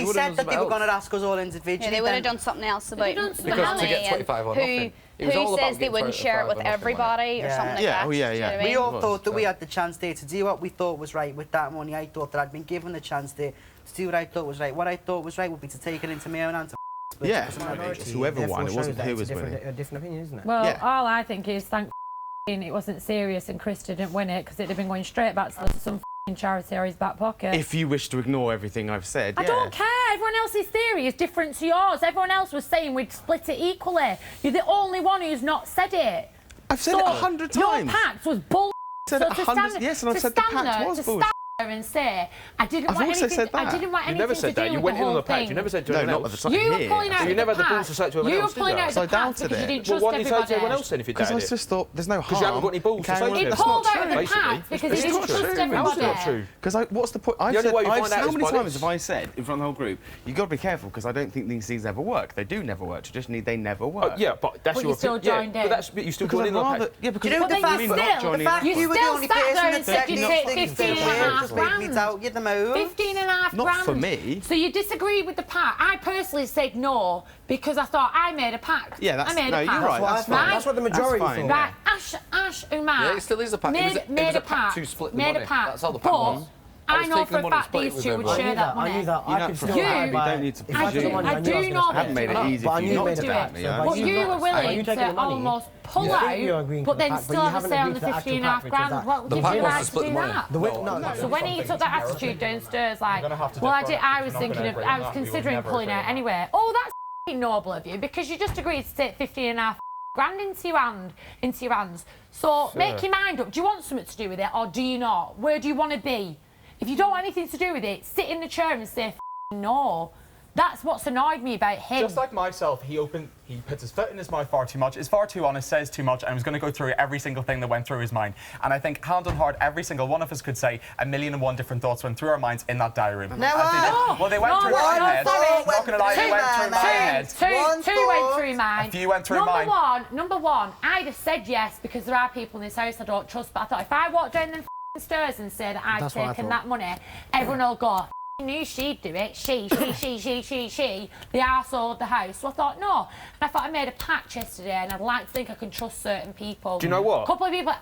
They said that they were going to ask us all individually. Yeah, they would have done something else about because to get 25 or nothing. Who says they wouldn't share it with everybody or something like that? Oh, yeah. We all thought that we had the chance there to do what we thought was right with that money. I thought that I'd been given the chance there to do what I thought was right. What I thought was right would be to take it into my own hands. Yeah, it's whoever won. It wasn't who was winning. A different opinion, isn't it? Well, all I think is it wasn't serious and Chris didn't win it because it'd have been going straight back to some charity or his back pocket. If you wish to ignore everything I've said, I don't care. Everyone else's theory is different to yours. Everyone else was saying we'd split it equally. You're the only one who's not said it. I've said it 100 times. Your pact was bull. Said it 100. Yes, and I've said the pact was bullshit. And say I didn't want anything. Said that. I didn't want anything never said to that. do You with went the in on whole the pact. thing. You never said to anyone else. Not with the You were pulling out so you never had the balls to say to anyone else. You were pulling out the pact because you didn't trust everybody. Well, why didn't you say to everyone else then if you Because doubted I just thought there's no harm. Because you haven't got any balls to say to He pulled out of the pact because he didn't trust everybody. That's not true. Because what's the point? I've said, how many times have I said in front of the whole group, you've got to be careful because I don't think these things ever work. They do never work. They never work. Yeah, but that's your opinion. But that's you still joined in on the pact. Yeah, because you know the fact you were the only person that said you take 15.5 grand. 15.5 Not grand. for me. So you disagreed with the pact. I personally said no because I thought I made a pact. Yeah, that's I made a pact. you're right. That's fine. That's what the majority thought. Right, Ash Umar. Yeah, it still is a pact. Made a pact to split the made money. a pact. That's all the pact was. I know for a fact these two would share that money. I knew that. I could still you don't need to presume. I do know I haven't made it easy for you not to back me. But you were willing to almost pull out, but then still have a say on the 15.5 grand. What did you like to do that? So when he took that attitude downstairs, like, well, I was considering pulling out anyway. Oh, that's noble of you because you just agreed to take 15.5 grand into your hands. So make your mind up. Do you want something to do with it or do you not? Where do you want to be? If you don't want anything to do with it, sit in the chair and say no. That's what's annoyed me about him. Just like myself, he puts his foot in his mouth far too much, is far too honest, says too much, and was going to go through every single thing that went through his mind. And I think, hand on heart, every single one of us could say 1,000,001 different thoughts went through our minds in that diary room. Well, they went through my head. I'm not going to lie, they went through my head. Two went through mine. A few went through mine. Number one, I'd have said yes because there are people in this house I don't trust, but I thought if I walked down them stairs and said I'd taken that money, everyone will go, knew she'd do it. She, the arsehole of the house. So I thought, no. And I thought I made a pact yesterday and I'd like to think I can trust certain people. Do you know what? Couple of people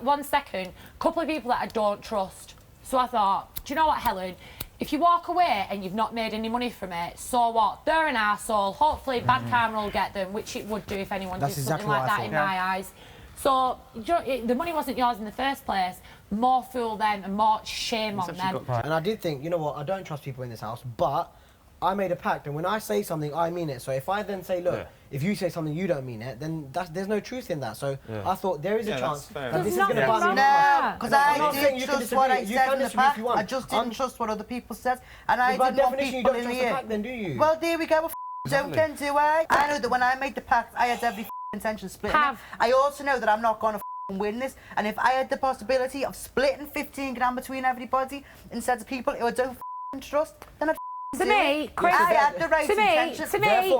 that I don't trust. So I thought, do you know what, Helen? If you walk away and you've not made any money from it, so what? They're an arsehole. Hopefully bad karma will get them, which it would do if anyone did something like that in my eyes. So the money wasn't yours in the first place. More fool them and more shame on them. And I did think, you know what, I don't trust people in this house, but I made a pact, and when I say something, I mean it. So if I then say, look, if you say something you don't mean it, then there's no truth in that. So I thought there is a chance that this is going to buy me no, because I didn't trust what I said in the pact. I just didn't trust what other people said, and I didn't want people in the ear. Then do you? Well, there we go. Don't then, do I? I know that when I made the pact, I had every intention of splitting it. I also know that I'm not going to win this, and if I had the possibility of splitting 15 grand between everybody instead of people who I don't trust, then I'd to me, Chris, I had the right intention. To me,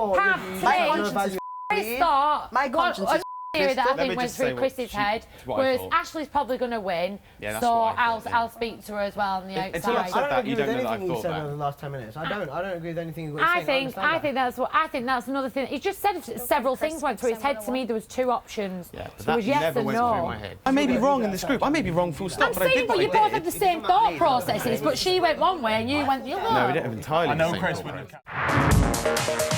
my conscience is theory that I think went through Chris's head was Ashley's probably going to win, so I'll speak to her as well on the outside. Until I don't agree with anything he said over the last 10 minutes. I don't agree with anything he was saying. I think that's another thing. He just said several things went through his head. To me, there was two options. There was yes and no. I may be wrong in this group. I may be wrong full stop. I'm saying, but you both had the same thought processes, but she went one way and you went the other. No, we didn't have entirely the same thought.